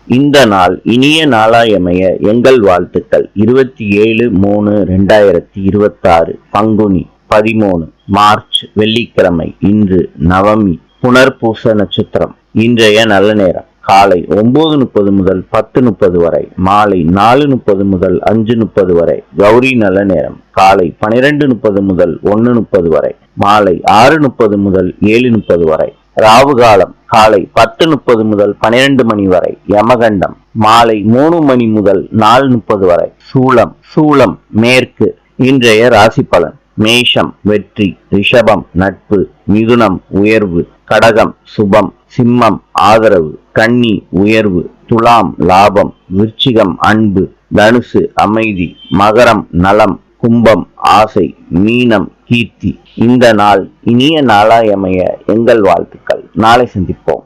இந்த நாள் இனிய நாளாயமைய எங்கள் வாழ்த்துக்கள். 27/3/2026 பங்குனி 13 மார்ச் வெள்ளிக்கிழமை. இன்று நவமி புனர்பூச நட்சத்திரம். இன்றைய நல்ல நேரம் காலை 9:30 முதல் 10:30 வரை, மாலை 4:30 முதல் 5:30 வரை. கௌரி நல்ல நேரம் காலை 12:30 முதல் 1:30 வரை, மாலை 6:30 முதல் 7:30 வரை. ராவு காலம் காலை 10:30 முதல் 12 மணி வரை. யமகண்டம் மாலை 3 மணி முதல் 4:30 வரை. சூலம் மேற்கு. இன்றைய ராசி பலன்: மேஷம் வெற்றி, ரிஷபம் நட்பு, மிதுனம் உயர்வு, கடகம் சுபம், சிம்மம் ஆதரவு, கன்னி உயர்வு, துலாம் லாபம், விருச்சிகம் அன்பு, தனுசு அமைதி, மகரம் நலம், கும்பம் ஆசை, மீனம் கீர்த்தி. இந்த நாள் இனிய நாளாயமைய எங்கள் வாழ்த்துக்கள். நாளை சந்திப்போம்.